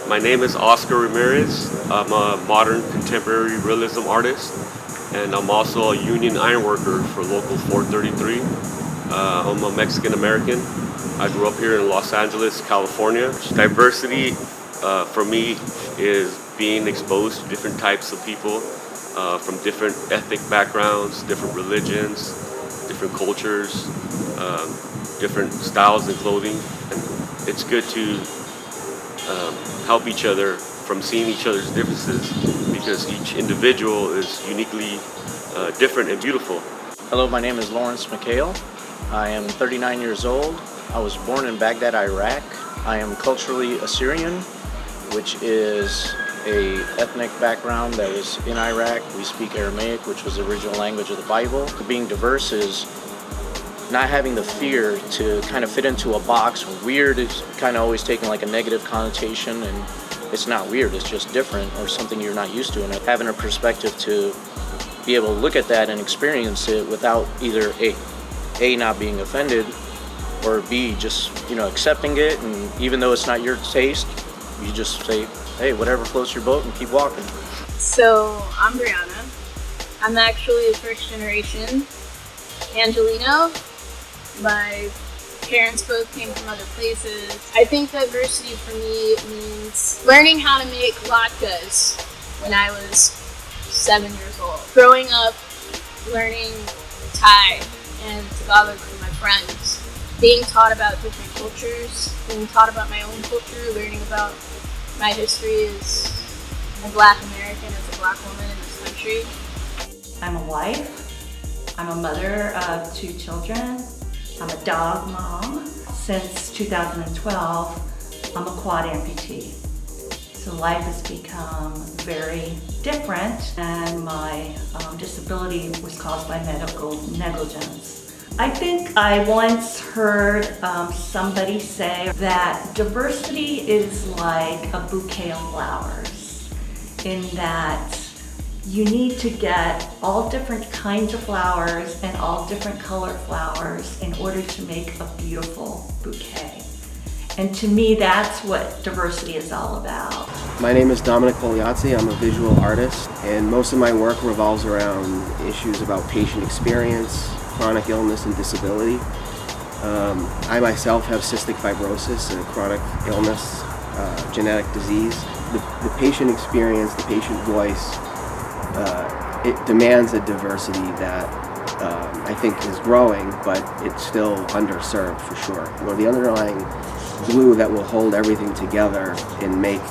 My name is Oscar Ramirez. I'm a modern contemporary realism artist, and I'm also a union ironworker for Local 433. I'm a Mexican American. I grew up here in Los Angeles, California. Diversity for me is being exposed to different types of people from different ethnic backgrounds, different religions, different cultures, different styles in clothing. And it's good to help each other from seeing each other's differences, because each individual is uniquely different and beautiful. Hello, my name is Lourans Mikhail. I am 39 years old. I was born in Baghdad, Iraq. I am culturally Assyrian, which is a ethnic background that was in Iraq. We speak Aramaic, which was the original language of the Bible. Being diverse is not having the fear to kind of fit into a box. Weird is kind of always taken like a negative connotation, and it's not weird, it's just different or something you're not used to. And having a perspective to be able to look at that and experience it without either A, not being offended, or B, just, accepting it. And even though it's not your taste, you just say, hey, whatever floats your boat, and keep walking. So I'm Briana. I'm actually a first generation Angelino. My parents both came from other places. I think diversity for me means learning how to make latkes when I was 7 years old. Growing up, learning Thai and Tagalog from my friends. Being taught about different cultures, being taught about my own culture, learning about my history as a Black American, as a Black woman in this country. I'm a wife. I'm a mother of 2 children. I'm a dog mom. Since 2012, I'm a quad amputee. So life has become very different, and my disability was caused by medical negligence. I think I once heard somebody say that diversity is like a bouquet of flowers, in that you need to get all different kinds of flowers and all different colored flowers in order to make a beautiful bouquet. And to me, that's what diversity is all about. My name is Dominic Quagliozzi. I'm a visual artist, and most of my work revolves around issues about patient experience, chronic illness, and disability. I myself have cystic fibrosis, a chronic illness, genetic disease. The patient experience, the patient voice, it demands a diversity that I think is growing, but it's still underserved for sure. The underlying glue that will hold everything together and make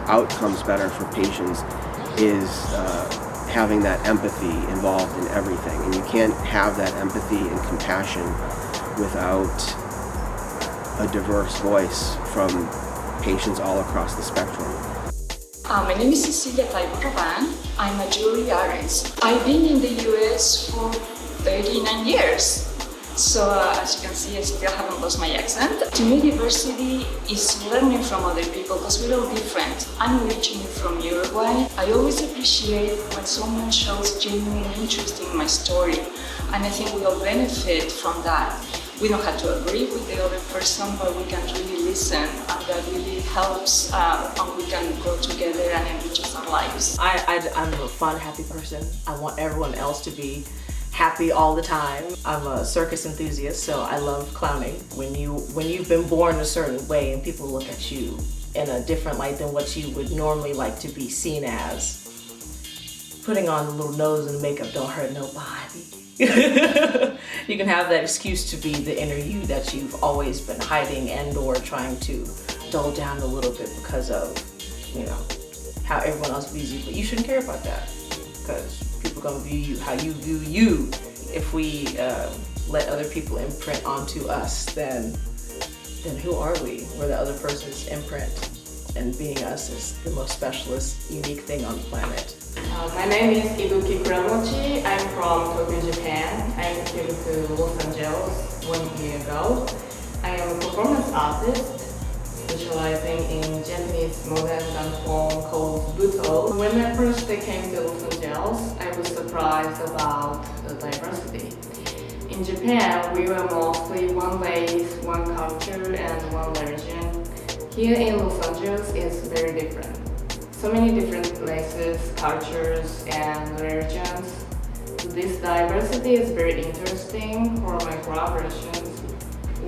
outcomes better for patients is having that empathy involved in everything. And you can't have that empathy and compassion without a diverse voice from patients all across the spectrum. My name is Cecilia Taibo Rahban. I'm a jewelry artist. I've been in the US for 39 years. So as you can see, I still haven't lost my accent. To me, diversity is learning from other people, because we're all different. I'm originally from Uruguay. I always appreciate when someone shows genuine interest in my story, and I think we all benefit from that. We don't have to agree with the other person, but we can really listen, and that really helps, and we can grow together and enrich our lives. I'm a fun, happy person. I want everyone else to be happy all the time. I'm a circus enthusiast, so I love clowning. When you've been born a certain way and people look at you in a different light than what you would normally like to be seen as, putting on the little nose and makeup don't hurt nobody. You can have that excuse to be the inner you that you've always been hiding and or trying to dull down a little bit because of, how everyone else views you. But you shouldn't care about that, because people are gonna view you how you view you. If we let other people imprint onto us, then who are we? We're the other person's imprint, and being us is the most specialist, unique thing on the planet. My name is Ibuki Kuramochi. I'm from Tokyo, Japan. I came to Los Angeles 1 year ago. I am a performance artist specializing in Japanese modern dance form called Buto. When I first came to Los Angeles, I was surprised about the diversity. In Japan, we were mostly one race, one culture, and one religion. Here in Los Angeles it's very different. So many different places, cultures, and religions. This diversity is very interesting for my collaborations.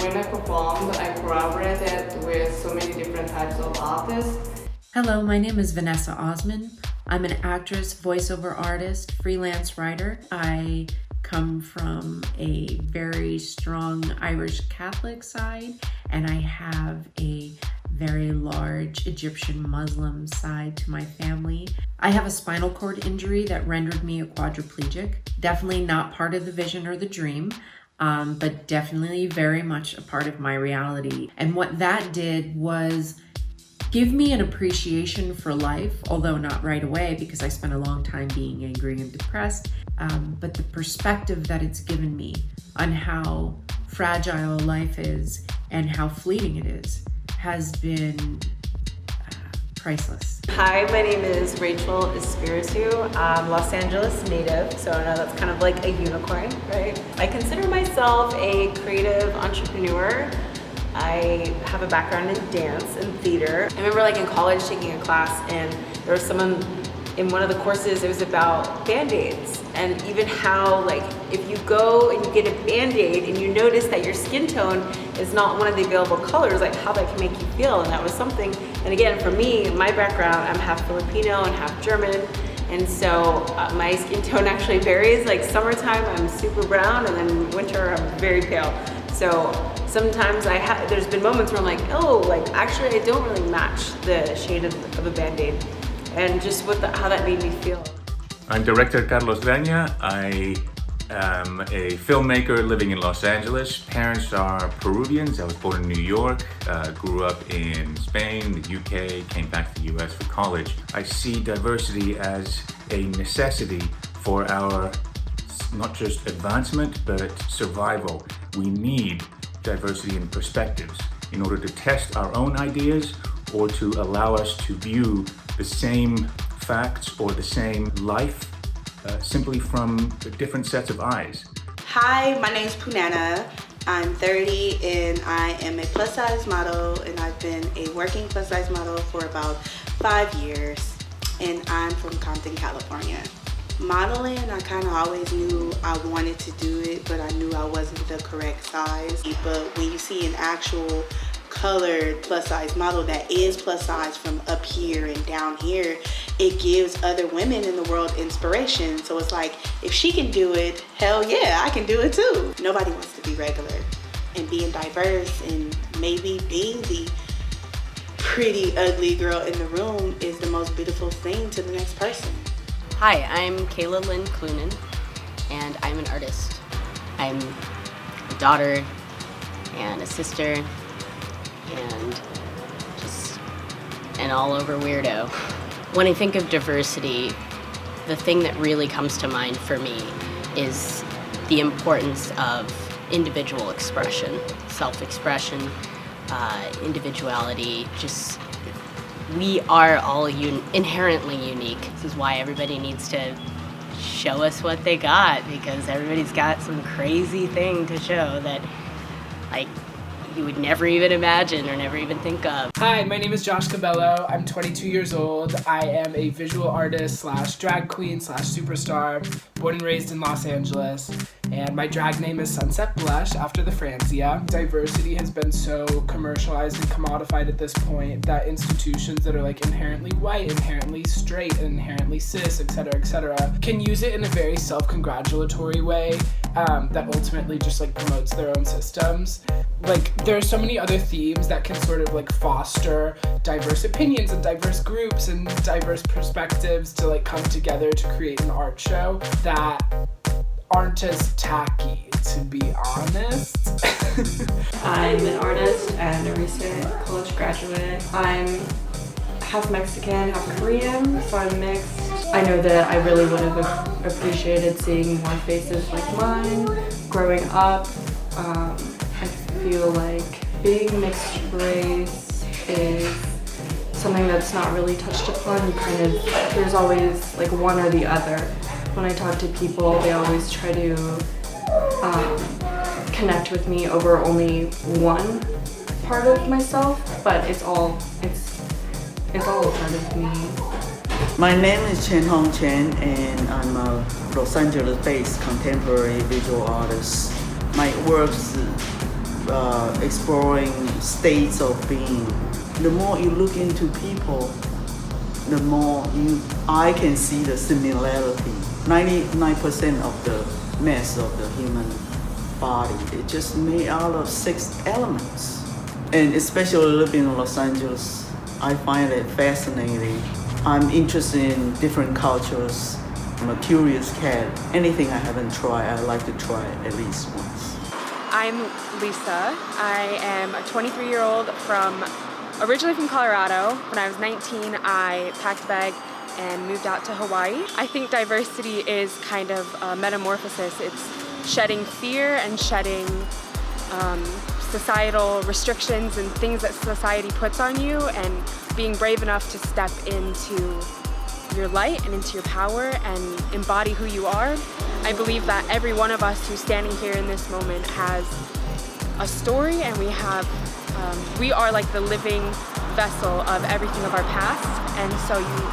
When I performed, I collaborated with so many different types of artists. Hello, my name is Vanessa Osman. I'm an actress, voiceover artist, freelance writer. I come from a very strong Irish Catholic side, and I have a very large Egyptian Muslim side to my family. I have a spinal cord injury that rendered me a quadriplegic. Definitely not part of the vision or the dream, but definitely very much a part of my reality. And what that did was give me an appreciation for life, although not right away because I spent a long time being angry and depressed, but the perspective that it's given me on how fragile life is and how fleeting it is has been priceless. Hi, my name is Raychel Espiritu. I'm Los Angeles native, so I know that's kind of like a unicorn, right? I consider myself a creative entrepreneur. I have a background in dance and theater. I remember like in college taking a class and there was someone in one of the courses, it was about Band-Aids and even how like if you go and you get a Band-Aid and you notice that your skin tone is not one of the available colors, like how that can make you feel. And that was something, and again, for me, my background, I'm half Filipino and half German. And so my skin tone actually varies. Like summertime, I'm super brown, and then winter, I'm very pale. So sometimes there's been moments where I'm like, oh, like actually I don't really match the shade of a Band-Aid. And just how that made me feel. I'm director Carlos Graña. I am a filmmaker living in Los Angeles. Parents are Peruvians. I was born in New York, grew up in Spain, the UK, came back to the US for college. I see diversity as a necessity for our not just advancement, but survival. We need diversity in perspectives in order to test our own ideas or to allow us to view the same facts or the same life simply from different sets of eyes. Hi, my name's Poohnana. I'm 30 and I am a plus size model, and I've been a working plus size model for about 5 years, and I'm from Compton, California. Modeling, I kind of always knew I wanted to do it, but I knew I wasn't the correct size. But when you see an actual colored plus size model that is plus size from up here and down here, it gives other women in the world inspiration. So it's like, if she can do it, hell yeah, I can do it too. Nobody wants to be regular, and being diverse and maybe being the pretty ugly girl in the room is the most beautiful thing to the next person. Hi, I'm Kayla Cloonan, and I'm an artist. I'm a daughter and a sister and just an all-over weirdo. When I think of diversity, the thing that really comes to mind for me is the importance of individual expression, self-expression, individuality. Just we are all inherently unique. This is why everybody needs to show us what they got, because everybody's got some crazy thing to show that like you would never even imagine or never even think of. Hi, my name is Josh Cabello. I'm 22 years old. I am a visual artist / drag queen / superstar, born and raised in Los Angeles. And my drag name is Sunset Blush, after the Francia. Diversity has been so commercialized and commodified at this point that institutions that are like inherently white, inherently straight, inherently cis, etc., can use it in a very self-congratulatory way that ultimately just like promotes their own systems. Like, there are so many other themes that can sort of like foster diverse opinions and diverse groups and diverse perspectives to like come together to create an art show that aren't as tacky, to be honest. I'm an artist and a recent college graduate. I'm half Mexican, half Korean, so I'm mixed. I know that I really would have appreciated seeing more faces like mine growing up. I feel like being mixed race is something that's not really touched upon. There's always like one or the other. When I talk to people, they always try to connect with me over only one part of myself, but it's all a part of me. My name is Chenhung Chenn, and I'm a Los Angeles-based contemporary visual artist. My works exploring states of being. The more you look into people, the more I can see the similarity. 99% of the mass of the human body, it's just made out of 6 elements. And especially living in Los Angeles, I find it fascinating. I'm interested in different cultures. I'm a curious cat. Anything I haven't tried, I like to try at least once. I'm Lisa. I am a 23-year-old originally from Colorado. When I was 19, I packed a bag and moved out to Hawaii. I think diversity is kind of a metamorphosis. It's shedding fear and shedding societal restrictions and things that society puts on you, and being brave enough to step into your light and into your power and embody who you are. I believe that every one of us who's standing here in this moment has a story, and we are like the living vessel of everything of our past, and so you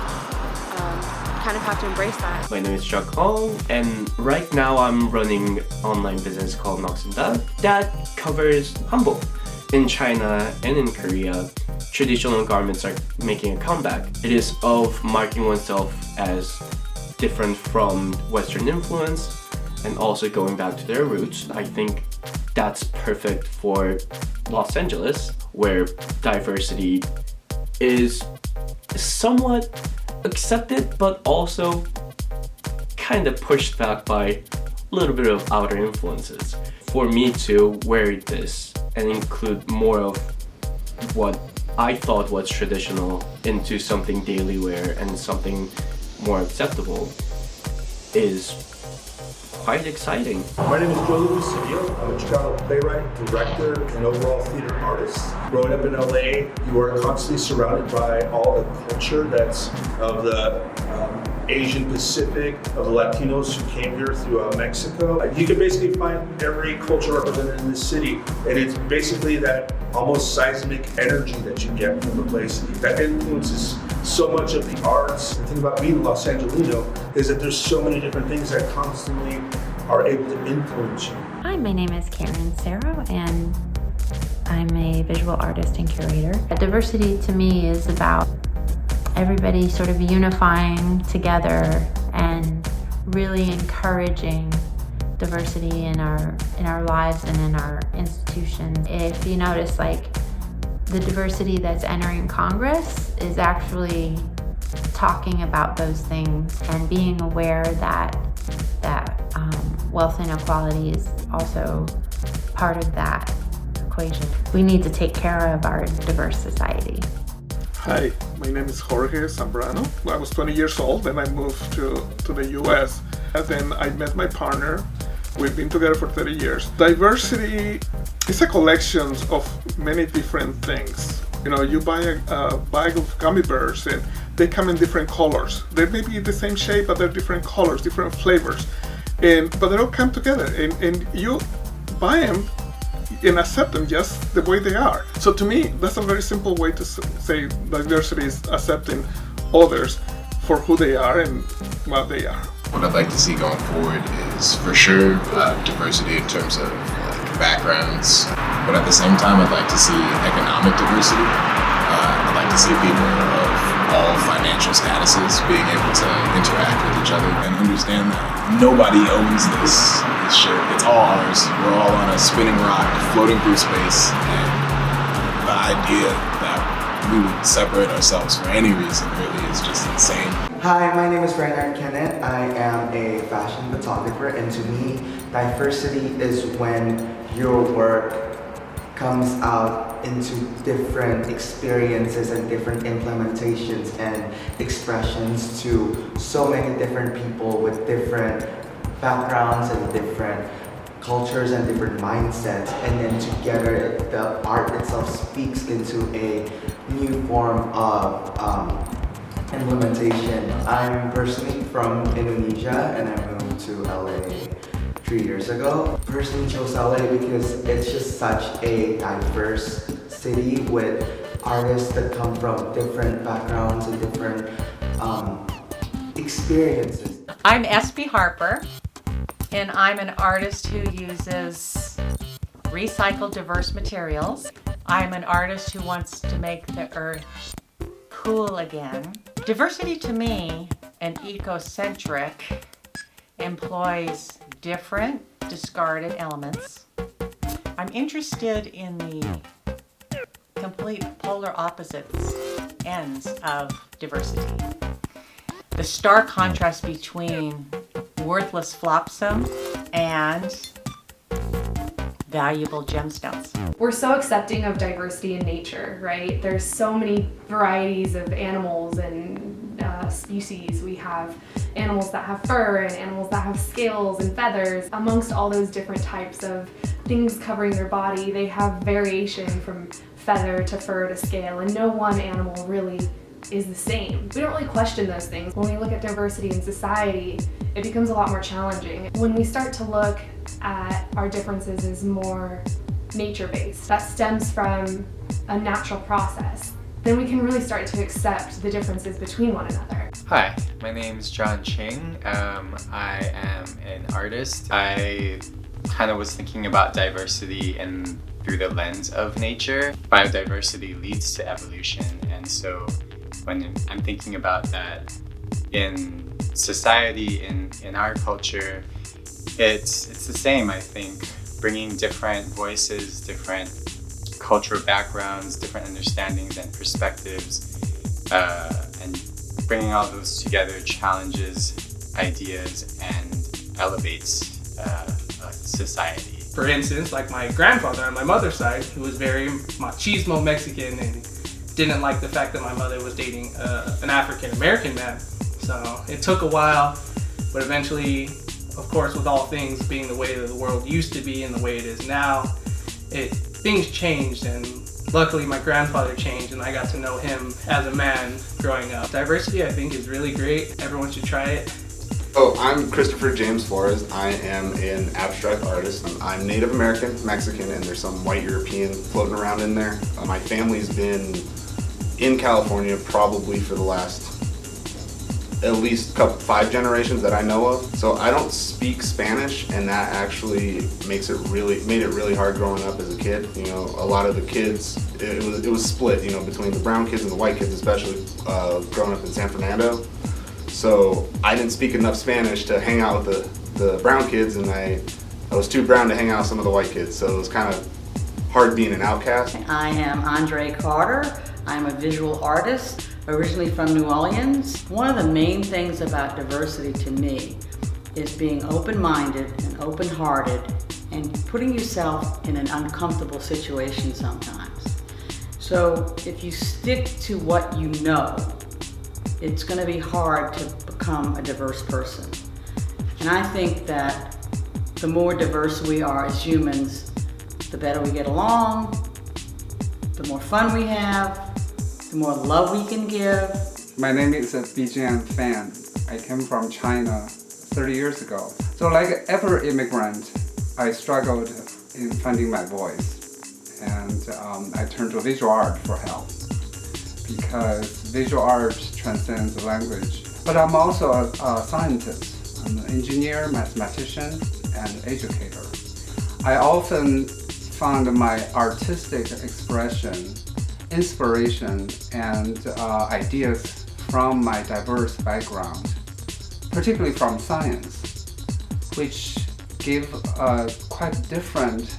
kind of have to embrace that. My name is Chuck Hong, and right now I'm running an online business called Nox and Dog that covers hanbok. In China and in Korea, traditional garments are making a comeback. It is of marking oneself as different from Western influence and also going back to their roots. I think that's perfect for Los Angeles, where diversity is somewhat accepted, but also kind of pushed back by a little bit of outer influences. For me to wear this and include more of what I thought was traditional into something daily wear and something more acceptable is quite exciting. My name is Jorge Zambrano. I'm a Chicago playwright, director, and overall theater artist. Growing up in LA, you are constantly surrounded by all the culture that's of the Asian Pacific, of the Latinos who came here through Mexico. You can basically find every culture represented in this city, and it's basically that almost seismic energy that you get from the place that influences so much of the arts. The thing about being a Los Angelino is that there's so many different things that constantly are able to influence you. Hi, my name is Karen Serro, and I'm a visual artist and curator. Diversity to me is about everybody sort of unifying together and really encouraging diversity in our lives and in our institutions. If you notice, like, the diversity that's entering Congress is actually talking about those things and being aware that wealth inequality is also part of that equation. We need to take care of our diverse society. Hi, my name is Jorge Zambrano. I was 20 years old and I moved to the US. And then I met my partner. We've been together for 30 years. Diversity is a collection of many different things. You know, you buy a bag of gummy bears and they come in different colors. They may be the same shape, but they're different colors, different flavors. But they all come together and you buy them and accept them just the way they are. So to me, that's a very simple way to say diversity is accepting others for who they are and what they are. What I'd like to see going forward is for sure diversity in terms of backgrounds, but at the same time I'd like to see economic diversity. I'd like to see people of all financial statuses being able to interact with each other and understand that nobody owns this shit. It's all ours. We're all on a spinning rock floating through space, and the idea that we would separate ourselves for any reason really is just insane. Hi, my name is Reinhardt Kenneth. I am a fashion photographer, and to me, diversity is when your work comes out into different experiences and different implementations and expressions to so many different people with different backgrounds and different cultures and different mindsets, and then together the art itself speaks into a new form of implementation. I'm personally from Indonesia and I moved to LA 3 years ago. Personally chose LA because it's just such a diverse city with artists that come from different backgrounds and different experiences. I'm Espy Harper, and I'm an artist who uses recycled diverse materials. I'm an artist who wants to make the earth cool again. Diversity to me, and ecocentric, employs different discarded elements. I'm interested in the complete polar opposites ends of diversity. The stark contrast between worthless flopsum and valuable gemstones. We're so accepting of diversity in nature, right? There's so many varieties of animals and species. We have animals that have fur and animals that have scales and feathers. Amongst all those different types of things covering their body, they have variation from feather to fur to scale, and no one animal really is the same. We don't really question those things. When we look at diversity in society, it becomes a lot more challenging. When we start to look at our differences as more nature-based, that stems from a natural process, then we can really start to accept the differences between one another. Hi, my name is Jon Ching. I am an artist. I kind of was thinking about diversity through the lens of nature. Biodiversity leads to evolution, and so when I'm thinking about that in society, in our culture, it's the same, I think. Bringing different voices, different cultural backgrounds, different understandings and perspectives, and bringing all those together challenges ideas and elevates society. For instance, like my grandfather on my mother's side, who was very machismo Mexican and didn't like the fact that my mother was dating an African American man. So it took a while, but eventually, of course, with all things being the way that the world used to be and the way it is now, things changed, and luckily my grandfather changed and I got to know him as a man growing up. Diversity, I think, is really great. Everyone should try it. Oh, I'm Christopher James Flores. I am an abstract artist. I'm Native American, Mexican, and there's some white European floating around in there. My family's been in California probably for the last at least 5 generations that I know of. So I don't speak Spanish, and that actually made it really hard growing up as a kid. You know, a lot of the kids, it was split, you know, between the brown kids and the white kids, especially growing up in San Fernando. So I didn't speak enough Spanish to hang out with the brown kids, and I was too brown to hang out with some of the white kids. So it was kind of hard being an outcast. I am Andrée Carter. I'm a visual artist, originally from New Orleans. One of the main things about diversity to me is being open-minded and open-hearted and putting yourself in an uncomfortable situation sometimes. So if you stick to what you know, it's going to be hard to become a diverse person. And I think that the more diverse we are as humans, the better we get along, the more fun we have, the more love we can give. My name is Bijian Fan. I came from China 30 years ago. So like every immigrant, I struggled in finding my voice. And I turned to visual art for help, because visual art transcends language. But I'm also a scientist. I'm an engineer, mathematician, and educator. I often found my artistic expression, inspiration, and ideas from my diverse background, particularly from science, which give a quite different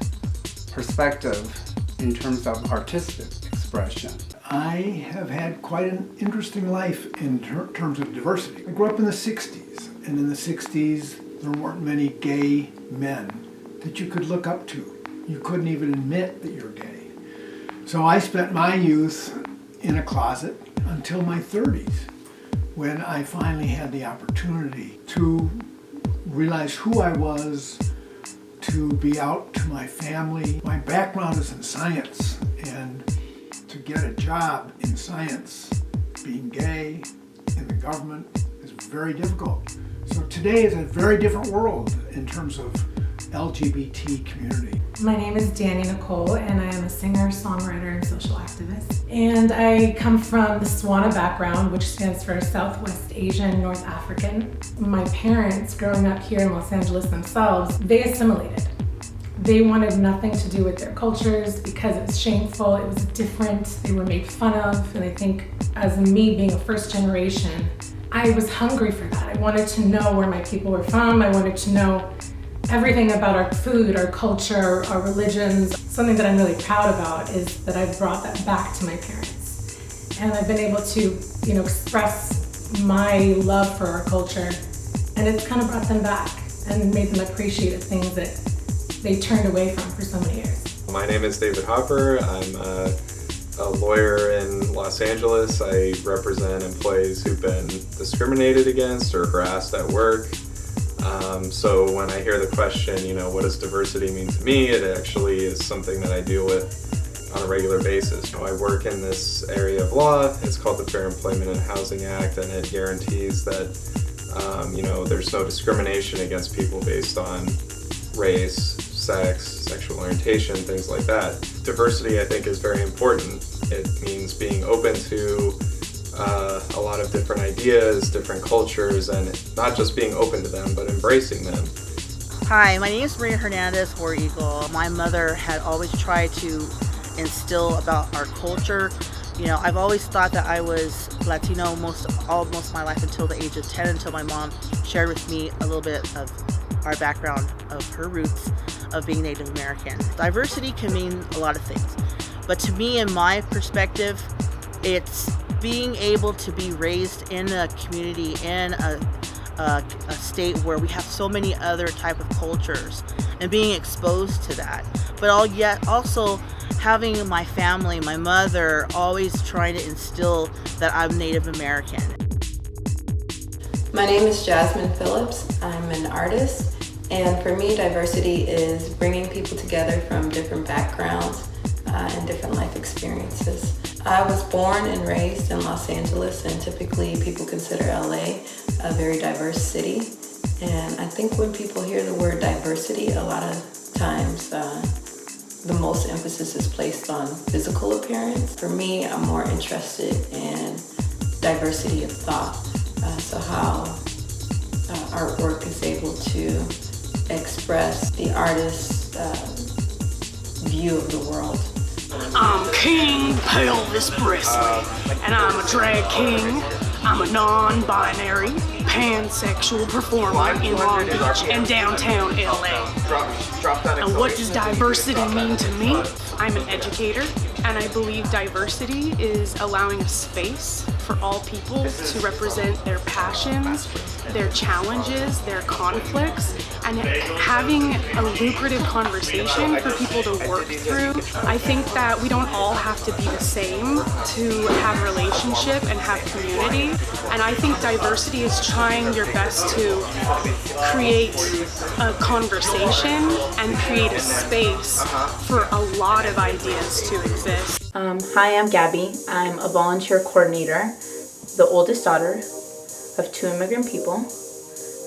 perspective in terms of artistic expression. I have had quite an interesting life in terms of diversity. I grew up in the 60s, and in the 60s there weren't many gay men that you could look up to. You couldn't even admit that you're gay. So I spent my youth in a closet until my 30s, when I finally had the opportunity to realize who I was, to be out to my family. My background is in science, and to get a job in science, being gay in the government, is very difficult. So today is a very different world in terms of LGBT community. My name is Dani Nicole, and I am a singer, songwriter, and social activist. And I come from the SWANA background, which stands for Southwest Asian North African. My parents, growing up here in Los Angeles themselves, they assimilated. They wanted nothing to do with their cultures because it was shameful, it was different, they were made fun of. And I think as me being a first generation, I was hungry for that. I wanted to know where my people were from. I wanted to know everything about our food, our culture, our religions. Something that I'm really proud about is that I've brought that back to my parents. And I've been able to, express my love for our culture. And it's kind of brought them back and made them appreciate the things that they turned away from for so many years. My name is David Hopper. I'm a lawyer in Los Angeles. I represent employees who've been discriminated against or harassed at work. So when I hear the question, what does diversity mean to me, it actually is something that I deal with on a regular basis. I work in this area of law. It's called the Fair Employment and Housing Act, and it guarantees that there's no discrimination against people based on race, sex, sexual orientation, things like that. Diversity, I think, is very important. It means being open to a lot of different ideas, different cultures, and not just being open to them, but embracing them. Hi, my name is Maria Hernandez, War Eagle. My mother had always tried to instill about our culture. I've always thought that I was Latino most of my life until the age of 10, until my mom shared with me a little bit of our background, of her roots of being Native American. Diversity can mean a lot of things, but to me, in my perspective, it's being able to be raised in a community, in a state where we have so many other type of cultures and being exposed to that, but yet also having my family, my mother, always trying to instill that I'm Native American. My name is Jasimen Phillips. I'm an artist, and for me, diversity is bringing people together from different backgrounds and different life experiences. I was born and raised in Los Angeles, and typically people consider LA a very diverse city. And I think when people hear the word diversity, a lot of times the most emphasis is placed on physical appearance. For me, I'm more interested in diversity of thought. So how artwork is able to express the artist's view of the world. I'm King Pelvis Presley, and I'm a drag king. I'm a non-binary, pansexual performer in Long Beach and downtown LA. And what does diversity mean to me? I'm an educator, and I believe diversity is allowing a space for all people to represent their passions, their challenges, their conflicts, and having a lucrative conversation for people to work through. I think that we don't all have to be the same to have a relationship and have community. And I think diversity is trying your best to create a conversation and create a space for a lot of ideas to exist. Hi, I'm Gabby. I'm a volunteer coordinator, the oldest daughter of 2 immigrant people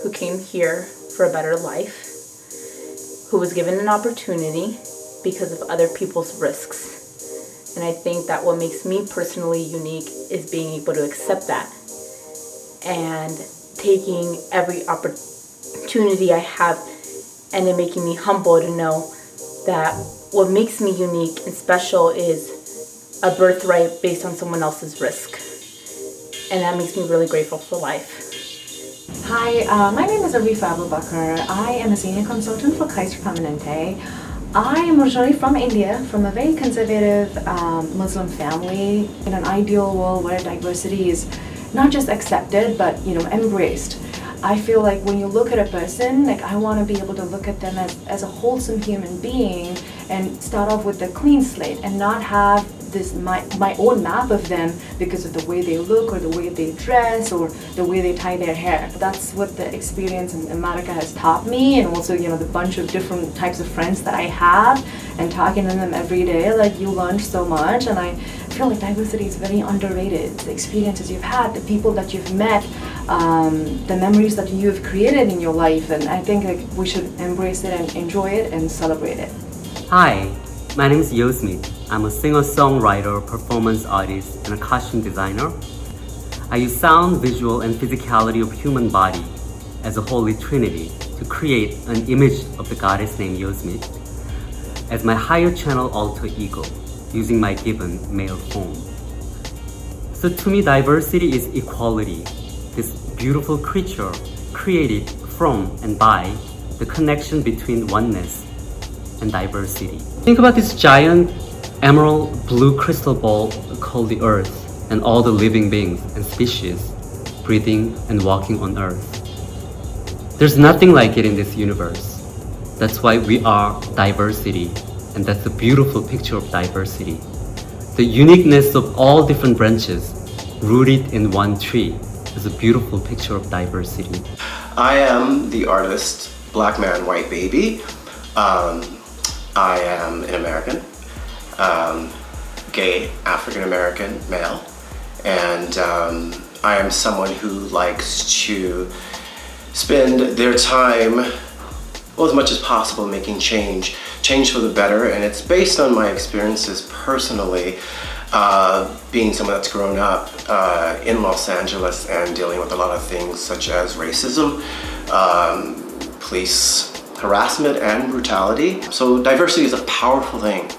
who came here for a better life, who was given an opportunity because of other people's risks. And I think that what makes me personally unique is being able to accept that and taking every opportunity I have, and it making me humble to know that what makes me unique and special is a birthright based on someone else's risk. And that makes me really grateful for life. Hi, my name is Arifa Aboobucker. I am a senior consultant for Kaiser Permanente. I am originally from India, from a very conservative Muslim family. In an ideal world where diversity is not just accepted, but embraced. I feel like when you look at a person, I want to be able to look at them as a wholesome human being and start off with a clean slate and not have this my own map of them because of the way they look or the way they dress or the way they tie their hair. That's what the experience in America has taught me, and also the bunch of different types of friends that I have and talking to them every day. You learn so much, and I feel like diversity is very underrated. The experiences you've had, the people that you've met, the memories that you have created in your life, and I think like we should embrace it and enjoy it and celebrate it. Hi, my name is Yosmi. I'm a singer-songwriter, performance artist, and a costume designer. I use sound, visual, and physicality of human body as a holy trinity to create an image of the goddess named Yosmi as my higher channel alter ego, using my given male form. So to me, diversity is equality, this beautiful creature created from and by the connection between oneness and diversity. Think about this giant emerald blue crystal ball called the Earth and all the living beings and species breathing and walking on Earth. There's nothing like it in this universe. That's why we are diversity, and that's the beautiful picture of diversity. The uniqueness of all different branches rooted in one tree is a beautiful picture of diversity. I am the artist Black Man White Baby. I am an American, gay African American male, and I am someone who likes to spend their time, well, as much as possible, making change for the better, and it's based on my experiences personally, being someone that's grown up in Los Angeles and dealing with a lot of things such as racism, police harassment, and brutality. So diversity is a powerful thing.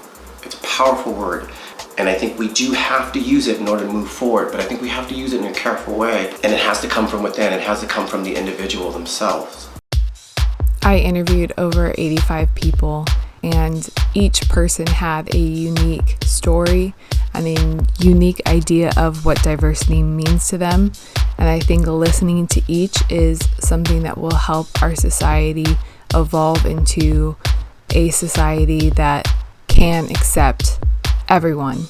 It's a powerful word. And I think we do have to use it in order to move forward, but I think we have to use it in a careful way. And it has to come from within. It has to come from the individual themselves. I interviewed over 85 people, and each person had a unique story and a unique idea of what diversity means to them. And I think listening to each is something that will help our society evolve into a society that can accept everyone.